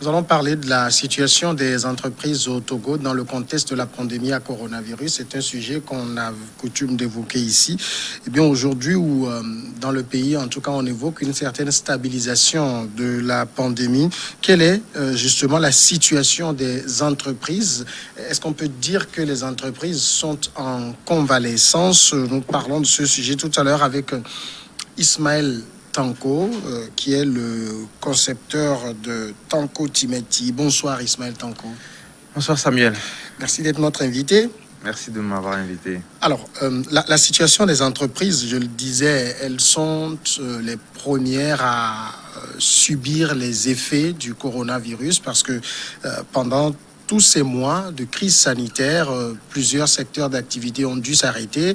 Nous allons parler de la situation des entreprises au Togo dans le contexte de la pandémie à coronavirus. C'est un sujet qu'on a coutume d'évoquer ici. Eh bien, aujourd'hui, où dans le pays, en tout cas, on évoque une certaine stabilisation de la pandémie. Quelle est justement la situation des entreprises? Est-ce qu'on peut dire que les entreprises sont en convalescence? Nous parlons de ce sujet tout à l'heure avec Ismaël Tanko, qui est le concepteur de Tanko Timeti. Bonsoir Ismaël Tanko. Bonsoir Samuel. Merci d'être notre invité. Merci de m'avoir invité. Alors, la situation des entreprises, je le disais, elles sont les premières à subir les effets du coronavirus parce que pendant tous ces mois de crise sanitaire, plusieurs secteurs d'activité ont dû s'arrêter,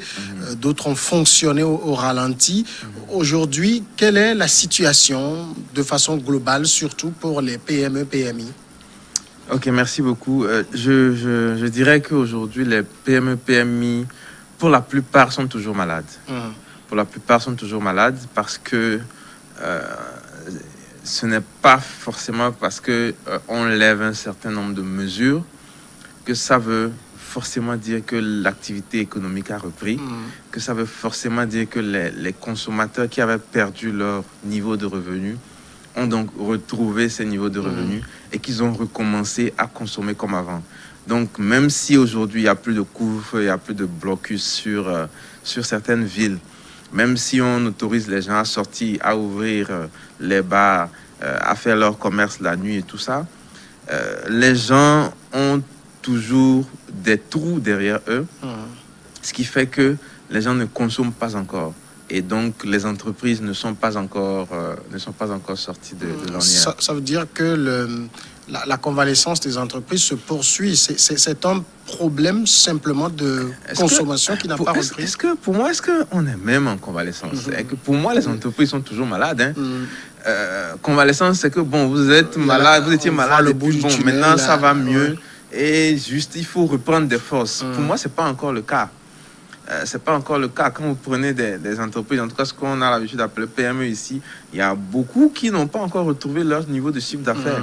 d'autres ont fonctionné au ralenti. Aujourd'hui, quelle est la situation de façon globale, surtout pour les PME, PMI? Ok, merci beaucoup. Je dirais qu'aujourd'hui, les PME, PMI, pour la plupart, sont toujours malades. Pour la plupart, sont toujours malades parce que ce n'est pas forcément parce qu'on lève un certain nombre de mesures que ça veut forcément dire que l'activité économique a repris, que ça veut forcément dire que les consommateurs qui avaient perdu leur niveau de revenus ont donc retrouvé ces niveaux de revenus et qu'ils ont recommencé à consommer comme avant. Donc, même si aujourd'hui, il n'y a plus de couvre-feu, il n'y a plus de blocus sur certaines villes, même si on autorise les gens à sortir, à ouvrir les bars, à faire leur commerce la nuit et tout ça, les gens ont toujours des trous derrière eux, ce qui fait que les gens ne consomment pas encore. Et donc, les entreprises ne sont pas encore sorties de l'ornière. Ça veut dire que la convalescence des entreprises se poursuit. C'est un problème simplement de consommation qui n'a pas repris. Pour moi, est-ce qu'on est même en convalescence? Et que pour moi, les entreprises sont toujours malades. Convalescence, c'est que bon, vous êtes malade, vous étiez malade, et puis bon, maintenant ça va mieux. Et juste, il faut reprendre des forces. Pour moi, c'est pas encore le cas. C'est pas encore le cas. Quand vous prenez des entreprises, en tout cas ce qu'on a l'habitude d'appeler PME ici, il y a beaucoup qui n'ont pas encore retrouvé leur niveau de chiffre d'affaires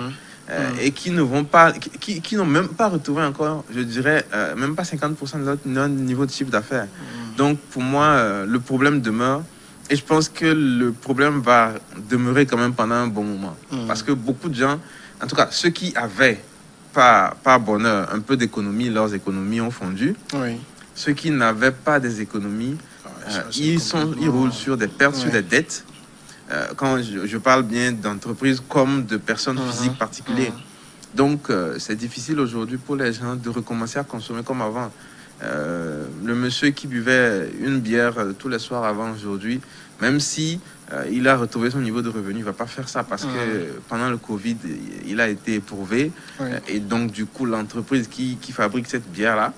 et qui n'ont même pas retrouvé encore, je dirais, même pas 50% de leur niveau de chiffre d'affaires. Donc pour moi, le problème demeure et je pense que le problème va demeurer quand même pendant un bon moment. Parce que beaucoup de gens, en tout cas ceux qui avaient par bonheur un peu d'économie, leurs économies ont fondu. Oui. Ceux qui n'avaient pas des économies, ils roulent sur des pertes, sur des dettes. Quand je parle bien d'entreprises comme de personnes physiques particulières. Donc, c'est difficile aujourd'hui pour les gens de recommencer à consommer comme avant. Le monsieur qui buvait une bière tous les soirs avant aujourd'hui, même si il a retrouvé son niveau de revenu, il ne va pas faire ça parce que pendant le Covid, il a été éprouvé. Et donc, du coup, l'entreprise qui fabrique cette bière-là,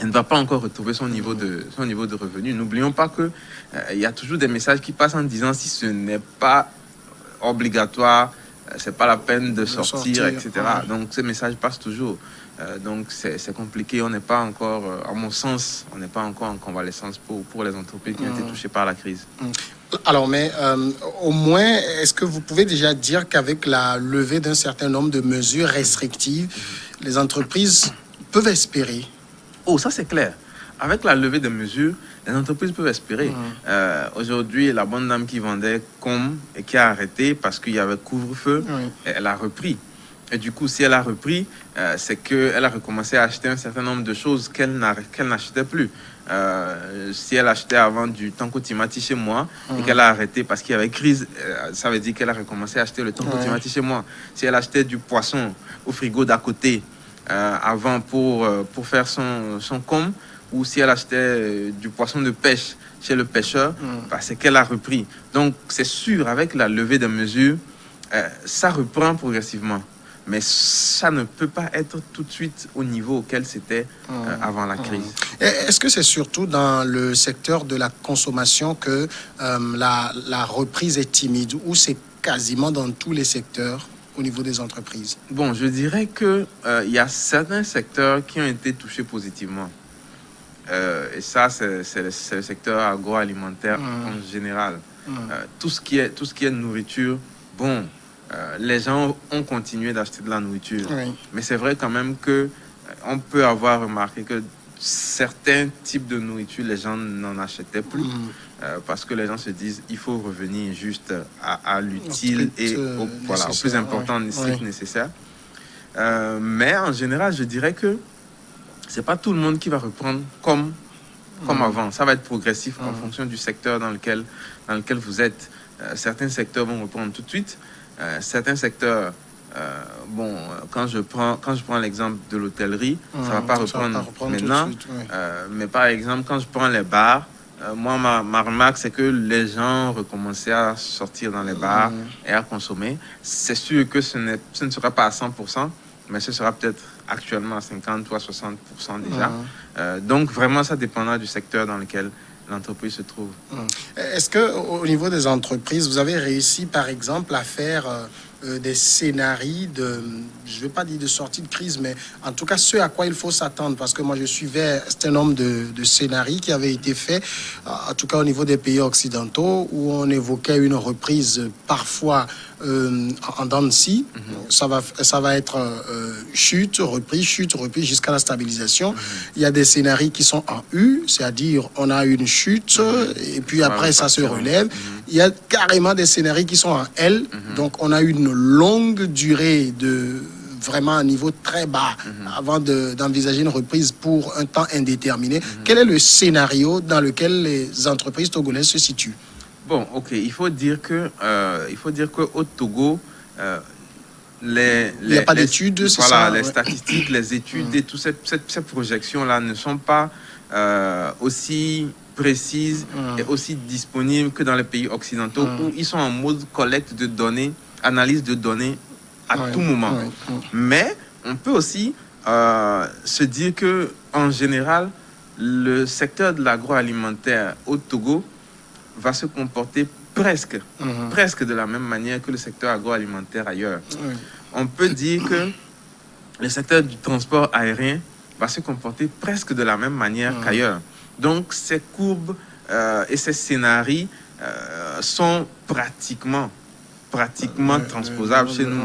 elle ne va pas encore retrouver son niveau de revenu. N'oublions pas que il y a toujours des messages qui passent en disant si ce n'est pas obligatoire, c'est pas la peine de sortir, etc. Donc ces messages passent toujours. Donc c'est compliqué. On n'est pas encore, à mon sens, on n'est pas encore en convalescence pour les entreprises qui ont été touchées par la crise. Alors, mais au moins, est-ce que vous pouvez déjà dire qu'avec la levée d'un certain nombre de mesures restrictives, les entreprises peuvent espérer? Oh, ça c'est clair. Avec la levée des mesures, les entreprises peuvent espérer. Aujourd'hui, la bonne dame qui vendait et qui a arrêté parce qu'il y avait couvre-feu, elle a repris. Et du coup, si elle a repris, c'est qu'elle a recommencé à acheter un certain nombre de choses qu'elle n'achetait plus. Si elle achetait avant du Tanko Timati chez moi et qu'elle a arrêté parce qu'il y avait crise, ça veut dire qu'elle a recommencé à acheter le Tanko Timati chez moi. Si elle achetait du poisson au frigo d'à côté, avant pour faire son com, ou si elle achetait du poisson de pêche chez le pêcheur, c'est qu'elle a repris. Donc c'est sûr, avec la levée des mesures, ça reprend progressivement. Mais ça ne peut pas être tout de suite au niveau auquel c'était avant la crise. Est-ce que c'est surtout dans le secteur de la consommation que la reprise est timide, ou c'est quasiment dans tous les secteurs au niveau des entreprises? Bon, je dirais que il y a certains secteurs qui ont été touchés positivement. Et ça, c'est le secteur agroalimentaire en général. Tout ce qui est nourriture, bon, les gens ont continué d'acheter de la nourriture. Oui. Mais c'est vrai quand même que on peut avoir remarqué que certains types de nourriture, les gens n'en achetaient plus parce que les gens se disent il faut revenir juste à l'utile et au plus important, strict nécessaire. Mais en général, je dirais que c'est pas tout le monde qui va reprendre comme avant. Ça va être progressif en fonction du secteur dans lequel vous êtes. Certains secteurs vont reprendre tout de suite. Certains secteurs, quand je prends l'exemple de l'hôtellerie, ça va pas reprendre maintenant. Tout de suite, mais par exemple, quand je prends les bars, moi, ma remarque, c'est que les gens recommençaient à sortir dans les bars et à consommer. C'est sûr que ce ne sera pas à 100%, mais ce sera peut-être actuellement à 50 ou à 60% déjà. Donc, vraiment, ça dépendra du secteur dans lequel l'entreprise se trouve. Est-ce qu'au niveau des entreprises, vous avez réussi, par exemple, à faire des scénarios je ne vais pas dire de sortie de crise, mais en tout cas, ce à quoi il faut s'attendre? Parce que moi, je suivais un certain nombre de scénarios qui avaient été faits, en tout cas au niveau des pays occidentaux, où on évoquait une reprise parfois en dents de scie. Ça va être chute, reprise, jusqu'à la stabilisation. Il y a des scénarios qui sont en U, c'est-à-dire on a une chute et puis après ça se relève. Il y a carrément des scénarios qui sont en L, donc on a une longue durée de vraiment un niveau très bas avant d'envisager une reprise pour un temps indéterminé. Quel est le scénario dans lequel les entreprises togolaises se situent? Bon, ok, il faut dire qu'au Togo, il n'y a pas d'études, c'est voilà, ça? Les statistiques, les études et toutes ces projections-là ne sont pas aussi précises et aussi disponibles que dans les pays occidentaux où ils sont en mode collecte de données, analyse de données à tout moment. Mais on peut aussi se dire que en général, le secteur de l'agroalimentaire au Togo va se comporter presque de la même manière que le secteur agroalimentaire ailleurs. On peut dire que le secteur du transport aérien va se comporter presque de la même manière qu'ailleurs. Donc, ces courbes et ces scénarios sont pratiquement transposables chez nous.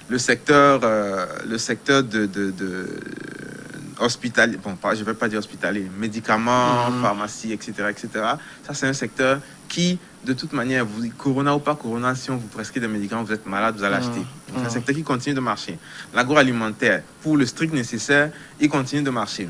Le secteur de hospitalier, je ne vais pas dire hospitalier, médicaments, pharmacie, etc., ça, c'est un secteur qui, de toute manière, corona ou pas corona, si on vous prescrit des médicaments, vous êtes malade, vous allez acheter. C'est un secteur qui continue de marcher. L'agroalimentaire, pour le strict nécessaire, il continue de marcher.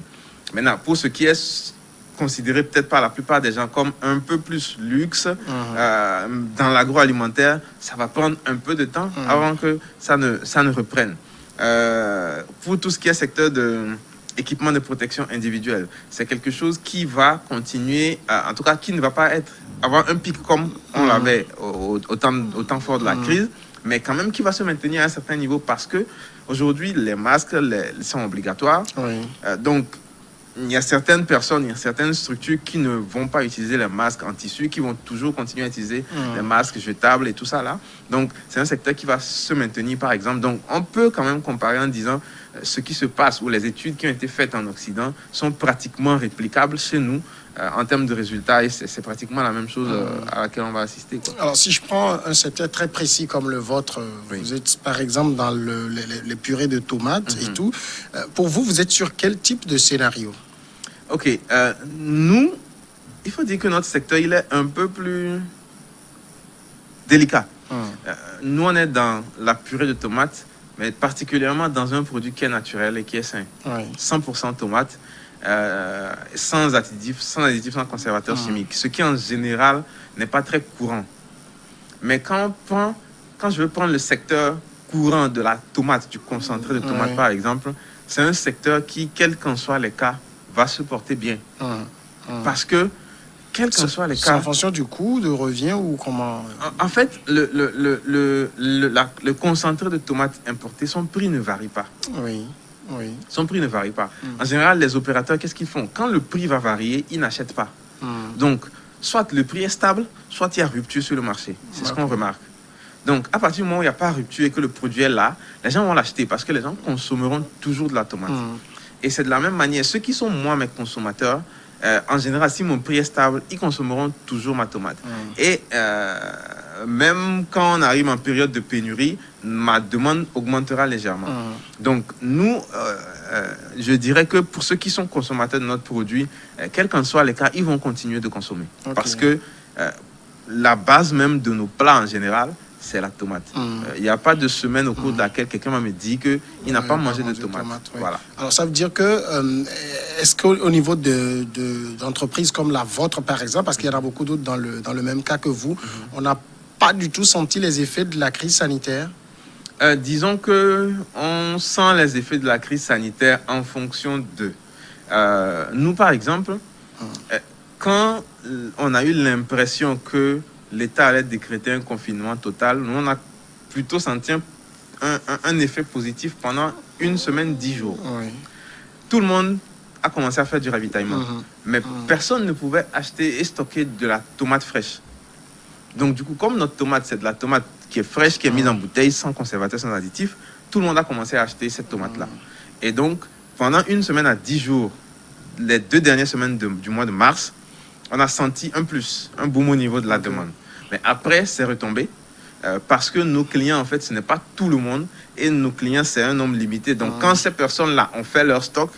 Maintenant, pour ce qui est considéré peut-être par la plupart des gens comme un peu plus luxe, dans l'agroalimentaire, ça va prendre un peu de temps avant que ça ne reprenne. Pour tout ce qui est secteur de équipement de protection individuelle, c'est quelque chose qui va continuer, en tout cas qui ne va pas avoir un pic comme on l'avait au temps fort de la crise, mais quand même qui va se maintenir à un certain niveau parce que aujourd'hui les masques sont obligatoires. Donc il y a certaines personnes, il y a certaines structures qui ne vont pas utiliser les masques en tissu, qui vont toujours continuer à utiliser les masques jetables et tout ça là. Donc, c'est un secteur qui va se maintenir, par exemple. Donc, on peut quand même comparer en disant ce qui se passe ou les études qui ont été faites en Occident sont pratiquement réplicables chez nous en termes de résultats et c'est pratiquement la même chose à laquelle on va assister, quoi. Alors, si je prends un secteur très précis comme le vôtre, vous êtes par exemple dans les purées de tomates et tout. Pour vous, vous êtes sur quel type de scénario? Ok, nous, il faut dire que notre secteur, il est un peu plus délicat. Nous, on est dans la purée de tomates, mais particulièrement dans un produit qui est naturel et qui est sain. 100% tomates, sans additifs, sans conservateurs chimiques, ce qui en général n'est pas très courant. Mais quand je veux prendre le secteur courant de la tomate, du concentré de tomate par exemple, c'est un secteur qui, quels qu'en soient les cas, va se porter bien. Parce que, quels qu'en soient les cas... C'est en fonction du coût de revient ou comment... En fait, le concentré de tomates importé, son prix ne varie pas. Son prix ne varie pas. En général, les opérateurs, qu'est-ce qu'ils font? Quand le prix va varier, ils n'achètent pas. Donc, soit le prix est stable, soit il y a rupture sur le marché. C'est ce qu'on remarque. Donc, à partir du moment où il n'y a pas rupture et que le produit est là, les gens vont l'acheter parce que les gens consommeront toujours de la tomate. Et c'est de la même manière, ceux qui sont moi mes consommateurs, en général, si mon prix est stable, ils consommeront toujours ma tomate. Et même quand on arrive en période de pénurie, ma demande augmentera légèrement. Donc, nous, je dirais que pour ceux qui sont consommateurs de notre produit, quel qu'en soit les cas, ils vont continuer de consommer. Parce que la base même de nos plats en général, c'est la tomate. Il n'y a pas de semaine au cours de laquelle quelqu'un m'a dit qu'il n'a pas mangé de tomate. Voilà. Alors, ça veut dire que, est-ce qu'au niveau d'entreprises comme la vôtre, par exemple, parce qu'il y en a beaucoup d'autres dans le même cas que vous, on n'a pas du tout senti les effets de la crise sanitaire? Disons qu'on sent les effets de la crise sanitaire en fonction de... nous, par exemple, quand on a eu l'impression que l'État allait décréter un confinement total, nous, on a plutôt senti un effet positif pendant une semaine, 10 jours. Tout le monde a commencé à faire du ravitaillement. Mais personne ne pouvait acheter et stocker de la tomate fraîche. Donc, du coup, comme notre tomate, c'est de la tomate qui est fraîche, qui est mise en bouteille, sans conservateur, sans additif, tout le monde a commencé à acheter cette tomate-là. Et donc, pendant une semaine à 10 jours, les 2 dernières semaines du mois de mars, on a senti un boom au niveau de la demande. Mais après, c'est retombé parce que nos clients, en fait, ce n'est pas tout le monde. Et nos clients, c'est un nombre limité. Donc, quand ces personnes-là ont fait leur stock,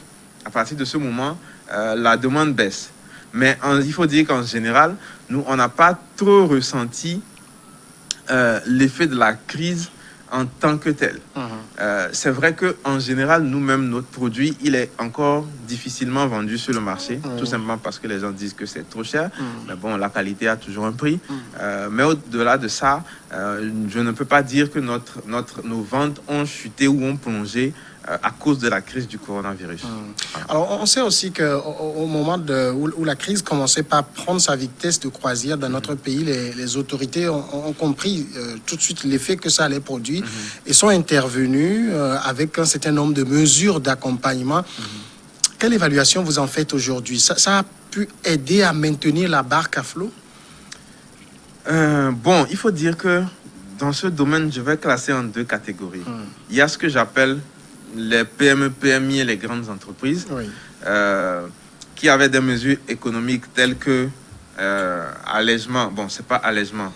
à partir de ce moment, la demande baisse. Mais il faut dire qu'en général, nous, on n'a pas trop ressenti l'effet de la crise en tant que tel. C'est vrai qu'en général, nous-mêmes, notre produit, il est encore difficilement vendu sur le marché, tout simplement parce que les gens disent que c'est trop cher. Mais bon, la qualité a toujours un prix. Mais au-delà de ça, je ne peux pas dire que nos ventes ont chuté ou ont plongé à cause de la crise du coronavirus. Alors, on sait aussi qu'au moment où la crise commençait par prendre sa vitesse de croisière dans notre pays, les autorités ont compris tout de suite l'effet que ça allait produire et sont intervenus avec un certain nombre de mesures d'accompagnement. Quelle évaluation vous en faites aujourd'hui? Ça a pu aider à maintenir la barque à flot? Bon, il faut dire que dans ce domaine, je vais classer en 2 catégories. Il y a ce que j'appelle les PME, PMI et les grandes entreprises qui avaient des mesures économiques telles que allègement, bon, c'est pas allègement,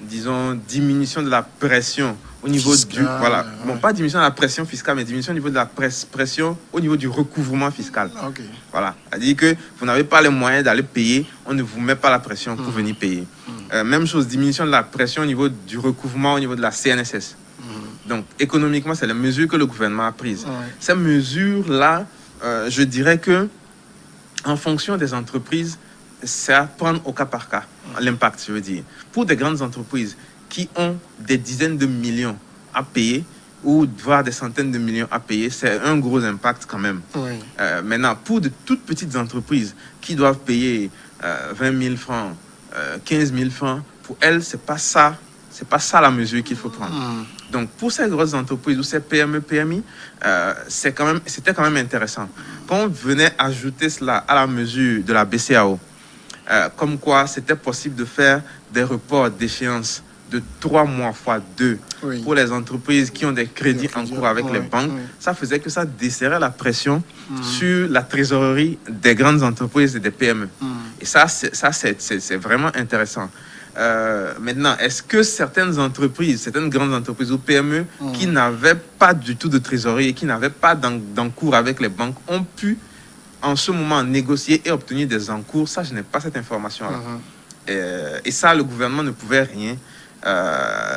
disons diminution de la pression au niveau fiscal, voilà, bon, pas diminution de la pression fiscale, mais diminution au niveau de la pression au niveau du recouvrement fiscal. Voilà, c'est-à-dire que vous n'avez pas les moyens d'aller payer, on ne vous met pas la pression pour venir payer. Même chose, diminution de la pression au niveau du recouvrement au niveau de la CNSS. Donc, économiquement, c'est les mesures que le gouvernement a prises. Ces mesures-là, je dirais que en fonction des entreprises, c'est à prendre au cas par cas, l'impact, je veux dire. Pour des grandes entreprises qui ont des dizaines de millions à payer ou voire des centaines de millions à payer, c'est un gros impact quand même. Maintenant, pour de toutes petites entreprises qui doivent payer 20 000 francs, 15 000 francs, pour elles, c'est pas ça la mesure qu'il faut prendre. Donc, pour ces grosses entreprises ou ces PME, PMI, c'était quand même intéressant. Quand on venait ajouter cela à la mesure de la BCAO, comme quoi c'était possible de faire des reports d'échéance de 3 mois fois 2 pour les entreprises qui ont des crédits en cours avec les banques, ça faisait que ça desserrait la pression sur la trésorerie des grandes entreprises et des PME. Et ça, c'est vraiment intéressant. Maintenant, est-ce que certaines grandes entreprises ou PME qui n'avaient pas du tout de trésorerie et qui n'avaient pas d'encours avec les banques ont pu en ce moment négocier et obtenir des encours? Ça, je n'ai pas cette information-là. Et ça, le gouvernement ne pouvait rien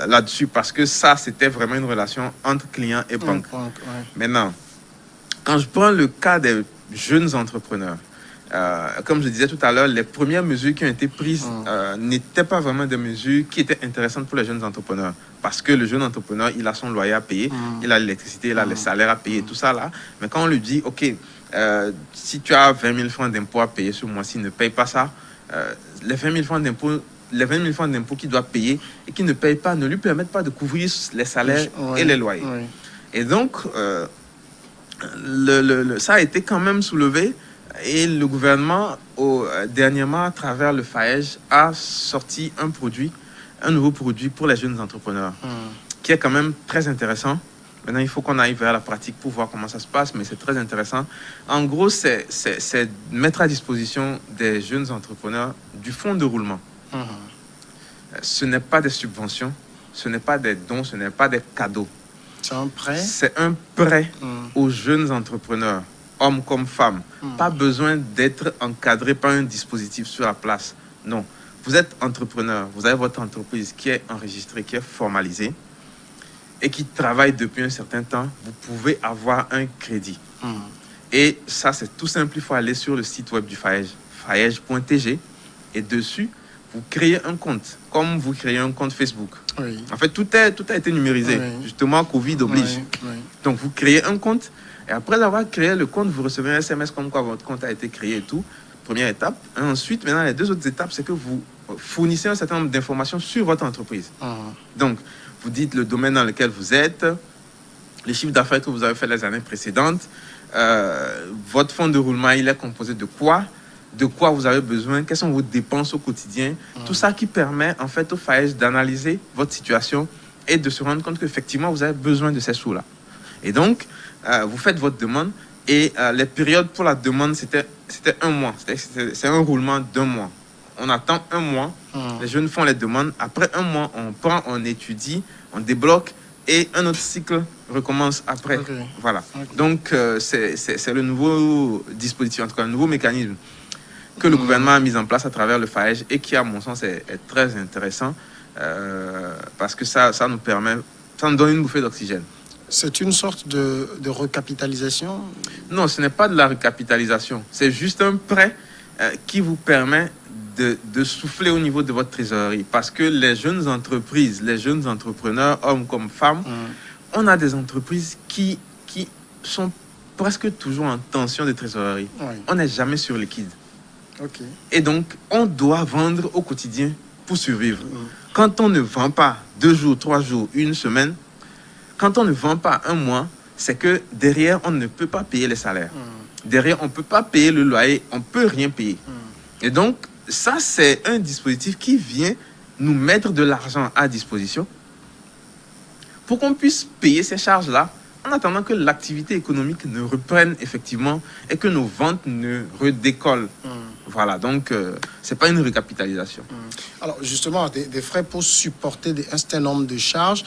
là-dessus parce que ça, c'était vraiment une relation entre clients et banque. Maintenant, quand je prends le cas des jeunes entrepreneurs, comme je disais tout à l'heure, les premières mesures qui ont été prises n'étaient pas vraiment des mesures qui étaient intéressantes pour les jeunes entrepreneurs. Parce que le jeune entrepreneur, il a son loyer à payer, il a l'électricité, il a les salaires à payer, tout ça là. Mais quand on lui dit, OK, si tu as 20 000 francs d'impôts à payer ce mois-ci, ne paye pas ça, les 20 000 francs d'impôts qu'il doit payer et qu'il ne paye pas ne lui permettent pas de couvrir les salaires et les loyers. Et donc, ça a été quand même soulevé. Et le gouvernement, dernièrement, à travers le FAEJ, a sorti un nouveau produit pour les jeunes entrepreneurs, qui est quand même très intéressant. Maintenant, il faut qu'on aille vers la pratique pour voir comment ça se passe, mais c'est très intéressant. En gros, c'est mettre à disposition des jeunes entrepreneurs du fonds de roulement. Ce n'est pas des subventions, ce n'est pas des dons, ce n'est pas des cadeaux. C'est un prêt? C'est un prêt aux jeunes entrepreneurs, hommes comme femmes. Pas besoin d'être encadré par un dispositif sur la place. Non. Vous êtes entrepreneur, vous avez votre entreprise qui est enregistrée, qui est formalisée et qui travaille depuis un certain temps. Vous pouvez avoir un crédit. Et ça, c'est tout simple. Il faut aller sur le site web du FAEJ, faej.tg, et dessus, vous créez un compte, comme vous créez un compte Facebook. Oui. En fait, tout a été numérisé. Oui. Justement, Covid oblige. Oui. Donc, vous créez un compte, et après avoir créé le compte, vous recevez un SMS comme quoi votre compte a été créé et tout. Première étape. Et ensuite, maintenant, les deux autres étapes, c'est que vous fournissez un certain nombre d'informations sur votre entreprise. Donc, vous dites le domaine dans lequel vous êtes, les chiffres d'affaires que vous avez fait les années précédentes, votre fonds de roulement, il est composé de quoi vous avez besoin, quelles sont vos dépenses au quotidien, tout ça qui permet en fait au FAEJ d'analyser votre situation et de se rendre compte qu'effectivement vous avez besoin de ces sous-là. Et donc, vous faites votre demande et les périodes pour la demande, c'était 1 mois. C'est un roulement d'1 mois. On attend 1 mois, les jeunes font les demandes. Après 1 mois, on prend, on étudie, on débloque et un autre cycle recommence après. Okay. Voilà. Okay. Donc, c'est le nouveau dispositif, en tout cas, le nouveau mécanisme que le gouvernement a mis en place à travers le FAEJ et qui, à mon sens, est très intéressant parce que ça nous permet, ça nous donne une bouffée d'oxygène. C'est une sorte de recapitalisation? Non, ce n'est pas de la recapitalisation. C'est juste un prêt qui vous permet de souffler au niveau de votre trésorerie. Parce que les jeunes entreprises, les jeunes entrepreneurs, hommes comme femmes, on a des entreprises qui sont presque toujours en tension de trésorerie. Oui. On n'est jamais sur liquide. Okay. Et donc, on doit vendre au quotidien pour survivre. Quand on ne vend pas 2 jours, 3 jours, 1 semaine, quand on ne vend pas 1 mois, c'est que derrière, on ne peut pas payer les salaires. Derrière, on ne peut pas payer le loyer, on ne peut rien payer. Et donc, ça, c'est un dispositif qui vient nous mettre de l'argent à disposition pour qu'on puisse payer ces charges-là en attendant que l'activité économique ne reprenne effectivement et que nos ventes ne redécollent. Voilà, donc ce n'est pas une recapitalisation. Alors justement, des frais pour supporter un certain nombre de charges,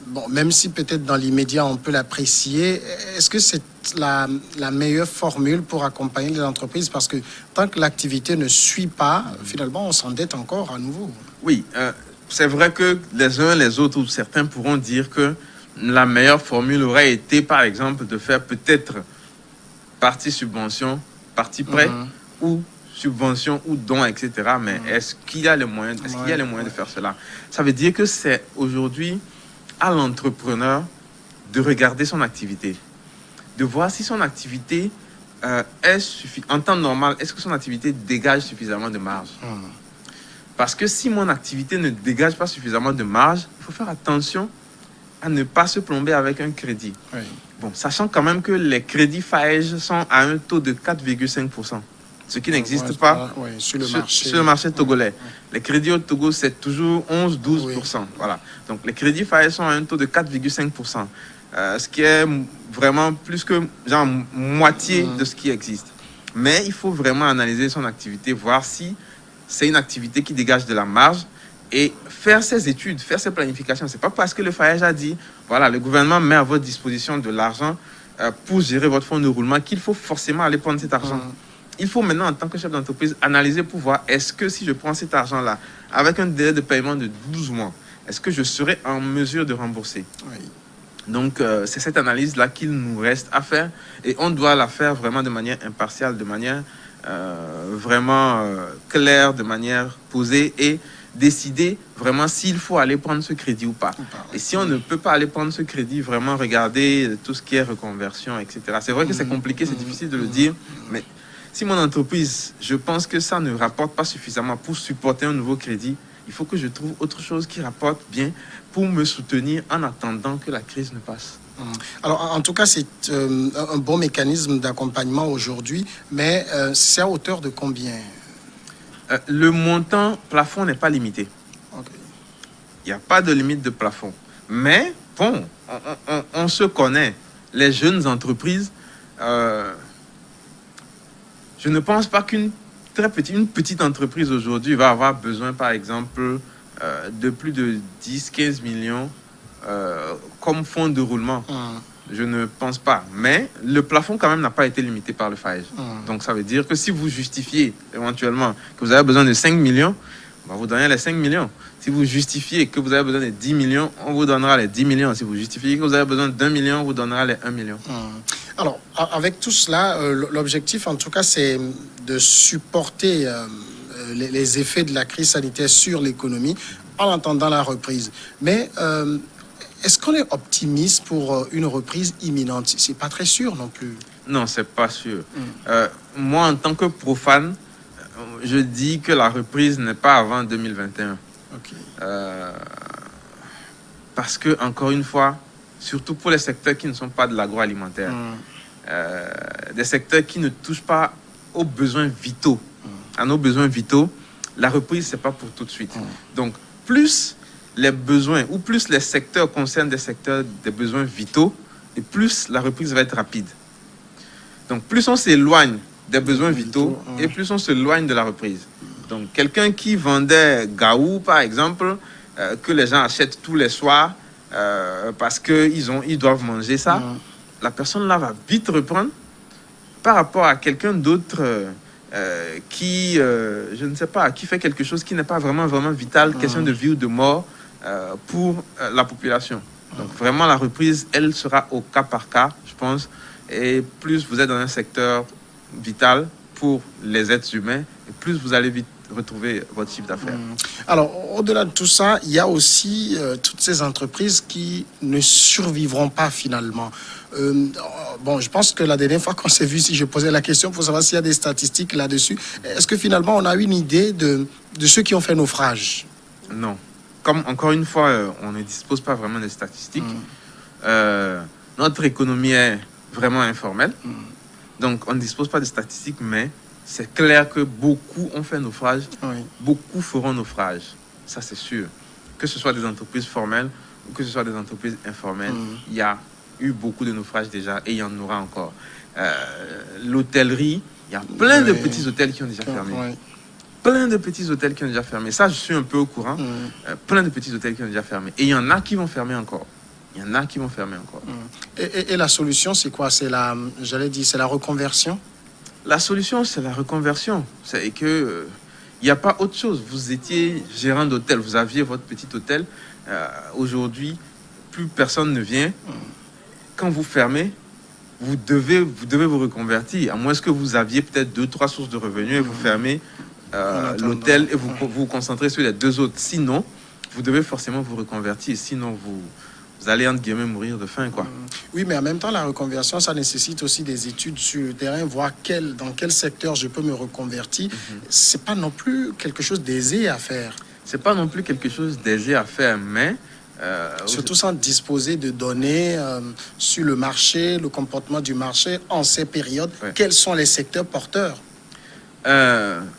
bon, même si peut-être dans l'immédiat on peut l'apprécier, est-ce que c'est la meilleure formule pour accompagner les entreprises? Parce que tant que l'activité ne suit pas, finalement on s'endette encore à nouveau. Oui, c'est vrai que les uns, les autres ou certains pourront dire que la meilleure formule aurait été, par exemple, de faire peut-être partie subvention, partie prêt, ou subvention, ou don, etc. Mais est-ce qu'il y a les moyens, de faire cela? Ça veut dire que c'est aujourd'hui à l'entrepreneur de regarder son activité, de voir si son activité est suffisante. En temps normal, est-ce que son activité dégage suffisamment de marge? Parce que si mon activité ne dégage pas suffisamment de marge, il faut faire attention à ne pas se plomber avec un crédit. Oui. Bon, sachant quand même que les crédits FAEJ sont à un taux de 4,5%, ce qui n'existe pas sur le marché togolais. Les crédits au Togo, c'est toujours 11-12%. Voilà. Donc, les crédits FAEJ sont à un taux de 4,5%, ce qui est vraiment plus que genre moitié de ce qui existe. Mais il faut vraiment analyser son activité, voir si c'est une activité qui dégage de la marge et faire ses études, faire ses planifications. Ce n'est pas parce que le FAEJ a dit, voilà, le gouvernement met à votre disposition de l'argent pour gérer votre fonds de roulement qu'il faut forcément aller prendre cet argent. Il faut maintenant, en tant que chef d'entreprise, analyser pour voir, est-ce que si je prends cet argent-là, avec un délai de paiement de 12 mois, est-ce que je serai en mesure de rembourser? Oui. Donc, c'est cette analyse-là qu'il nous reste à faire et on doit la faire vraiment de manière impartiale, de manière vraiment claire, de manière posée et décider vraiment s'il faut aller prendre ce crédit ou pas. Et si on ne peut pas aller prendre ce crédit, vraiment regarder tout ce qui est reconversion, etc. C'est vrai que c'est compliqué, c'est difficile de le dire, mais si mon entreprise, je pense que ça ne rapporte pas suffisamment pour supporter un nouveau crédit, il faut que je trouve autre chose qui rapporte bien pour me soutenir en attendant que la crise ne passe. Alors, en tout cas, c'est un bon mécanisme d'accompagnement aujourd'hui, mais c'est à hauteur de combien? Le montant plafond n'est pas limité. Okay. Il n'y a pas de limite de plafond. Mais, bon, on se connaît. Les jeunes entreprises, je ne pense pas qu'une petite entreprise aujourd'hui va avoir besoin, par exemple, de plus de 10-15 millions comme fonds de roulement. Je ne pense pas. Mais le plafond, quand même, n'a pas été limité par le FAEG. Donc, ça veut dire que si vous justifiez éventuellement que vous avez besoin de 5 millions, on va vous donner les 5 millions. Si vous justifiez que vous avez besoin de 10 millions, on vous donnera les 10 millions. Si vous justifiez que vous avez besoin d'1 million, on vous donnera les 1 million. Alors, avec tout cela, l'objectif, en tout cas, c'est de supporter les effets de la crise sanitaire sur l'économie en attendant la reprise. Mais est-ce qu'on est optimiste pour une reprise imminente? C'est pas très sûr non plus. Non, c'est pas sûr. Moi, en tant que profane, je dis que la reprise n'est pas avant 2021. Okay. Parce que, encore une fois, surtout pour les secteurs qui ne sont pas de l'agroalimentaire, des secteurs qui ne touchent pas aux besoins vitaux, à nos besoins vitaux, la reprise, c'est pas pour tout de suite. Donc, plus les besoins ou plus les secteurs concernent des secteurs des besoins vitaux, et plus la reprise va être rapide. Donc, plus on s'éloigne des besoins vitaux et plus on s'éloigne de la reprise. Donc, quelqu'un qui vendait gaou, par exemple, que les gens achètent tous les soirs parce qu'ils doivent manger ça, la personne là va vite reprendre par rapport à quelqu'un d'autre qui, je ne sais pas, qui fait quelque chose qui n'est pas vraiment vital, question de vie ou de mort pour la population. Donc, vraiment, la reprise, elle sera au cas par cas, je pense. Et plus vous êtes dans un secteur vital pour les êtres humains, et plus vous allez vite retrouver votre chiffre d'affaires. Alors, au-delà de tout ça, il y a aussi toutes ces entreprises qui ne survivront pas finalement. Bon, je pense que la dernière fois qu'on s'est vu, si je posais la question pour savoir s'il y a des statistiques là-dessus, est-ce que finalement on a une idée de ceux qui ont fait naufrage? Non. Comme encore une fois, on ne dispose pas vraiment de statistiques. Notre économie est vraiment informelle. Donc, on ne dispose pas de statistiques, mais c'est clair que beaucoup ont fait naufrage. Beaucoup feront naufrage. Ça, c'est sûr. Que ce soit des entreprises formelles ou que ce soit des entreprises informelles, il y a eu beaucoup de naufrages déjà et il y en aura encore. L'hôtellerie, il y a plein de petits hôtels qui ont déjà fermé. Plein de petits hôtels qui ont déjà fermé. Ça, je suis un peu au courant. Plein de petits hôtels qui ont déjà fermé. Et il y en a qui vont fermer encore. Il y en a qui vont fermer encore. Et la solution, c'est quoi? C'est la reconversion? La solution, c'est la reconversion. C'est que il n'y a pas autre chose. Vous étiez gérant d'hôtel, vous aviez votre petit hôtel. Aujourd'hui, plus personne ne vient. Quand vous fermez, vous devez vous reconvertir. À moins que vous aviez peut-être 2-3 sources de revenus et vous fermez l'hôtel et vous vous concentrez sur les 2 autres. Sinon, vous devez forcément vous reconvertir. Sinon, vous allez, entre guillemets, mourir de faim, quoi. Oui, mais en même temps, la reconversion, ça nécessite aussi des études sur le terrain, voir dans quel secteur je peux me reconvertir. C'est pas non plus quelque chose d'aisé à faire. C'est pas non plus quelque chose d'aisé à faire, mais... surtout sans disposer de données sur le marché, le comportement du marché en ces périodes. Quels sont les secteurs porteurs?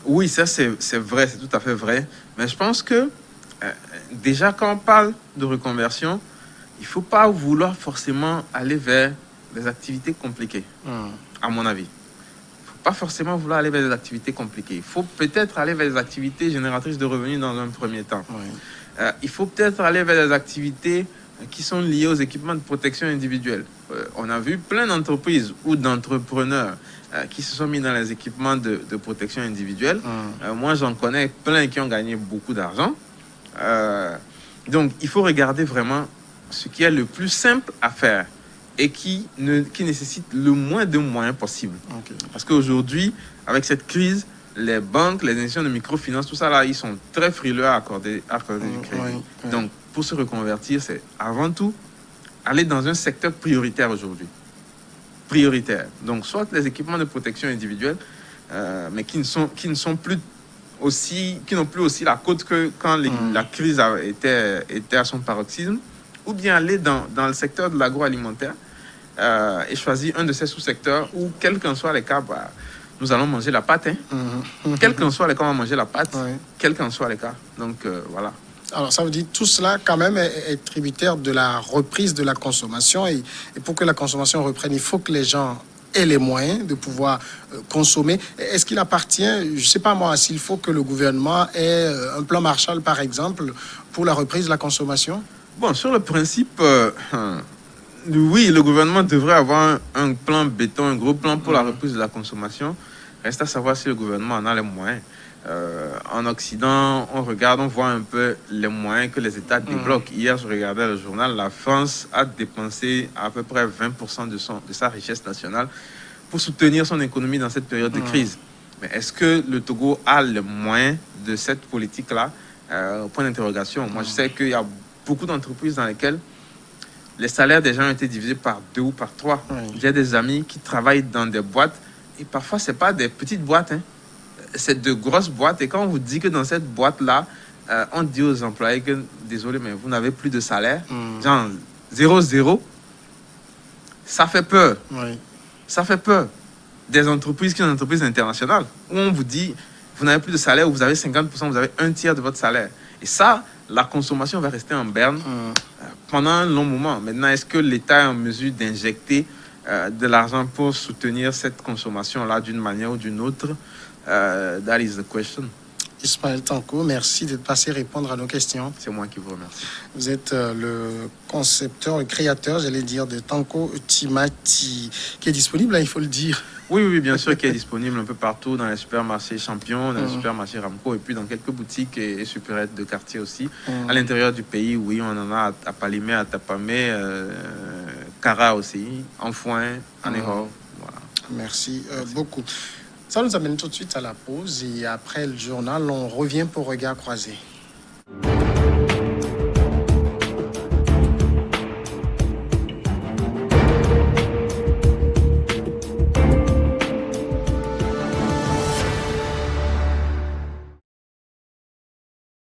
Oui, ça c'est vrai, c'est tout à fait vrai. Mais je pense que déjà quand on parle de reconversion, il ne faut pas vouloir forcément aller vers des activités compliquées, à mon avis. Il ne faut pas forcément vouloir aller vers des activités compliquées. Il faut peut-être aller vers des activités génératrices de revenus dans un premier temps. Il faut peut-être aller vers des activités qui sont liées aux équipements de protection individuelle. On a vu plein d'entreprises ou d'entrepreneurs qui se sont mis dans les équipements de protection individuelle. Moi, j'en connais plein qui ont gagné beaucoup d'argent. Donc, il faut regarder vraiment ce qui est le plus simple à faire et qui nécessite le moins de moyens possible. Parce qu'aujourd'hui, avec cette crise, les banques, les institutions de microfinance, tout ça là, ils sont très frileux à accorder du crédit. Donc, pour se reconvertir, c'est avant tout aller dans un secteur prioritaire aujourd'hui. Prioritaire. Donc, soit les équipements de protection individuelle, mais qui n'ont plus aussi la cote que quand la crise était à son paroxysme, ou bien aller dans le secteur de l'agroalimentaire et choisir un de ces sous-secteurs où, quels qu'en soient les cas, nous allons manger la pâte. Quels qu'en soient les cas, on va manger la pâte. Quels qu'en soient les cas. Donc, voilà. Alors, ça veut dire tout cela, quand même, est tributaire de la reprise de la consommation. Et pour que la consommation reprenne, il faut que les gens ait les moyens de pouvoir consommer. Est-ce qu'il appartient, je ne sais pas moi, s'il faut que le gouvernement ait un plan Marshall, par exemple, pour la reprise de la consommation? Bon, sur le principe, oui, le gouvernement devrait avoir un plan béton, un gros plan pour la reprise de la consommation. Reste à savoir si le gouvernement en a les moyens. En Occident, on regarde, on voit un peu les moyens que les États débloquent. Hier, je regardais le journal, la France a dépensé à peu près 20% de sa richesse nationale pour soutenir son économie dans cette période de crise. Mais est-ce que le Togo a les moyens de cette politique-là? Point d'interrogation. Moi, je sais qu'il y a beaucoup d'entreprises dans lesquelles les salaires des gens ont été divisés par 2 ou par 3. J'ai des amis qui travaillent dans des boîtes et parfois, ce n'est pas des petites boîtes, hein. C'est de grosses boîtes. Et quand on vous dit que dans cette boîte-là, on dit aux employés que, désolé, mais vous n'avez plus de salaire, genre 0-0, ça fait peur. Ça fait peur. Des entreprises qui sont des entreprises internationales, où on vous dit, vous n'avez plus de salaire, ou vous avez 50%, vous avez 1/3 de votre salaire. Et ça, la consommation va rester en berne pendant un long moment. Maintenant, est-ce que l'État est en mesure d'injecter de l'argent pour soutenir cette consommation-là d'une manière ou d'une autre? That is the question. Ismaël Tanko, merci d'être passé répondre à nos questions. C'est moi qui vous remercie. Vous êtes le concepteur, le créateur, j'allais dire, de Tanko Timati, qui est disponible, là, il faut le dire. Oui, bien sûr, qui est disponible un peu partout, dans les supermarchés Champion, dans les supermarchés Ramco, et puis dans quelques boutiques et supérettes de quartier aussi. À l'intérieur du pays, oui, on en a à Palimé, à Tapamé, Kara aussi, Enfouin, Anéhor. Voilà. Merci beaucoup. Ça nous amène tout de suite à la pause et après le journal, on revient pour Regard croisé.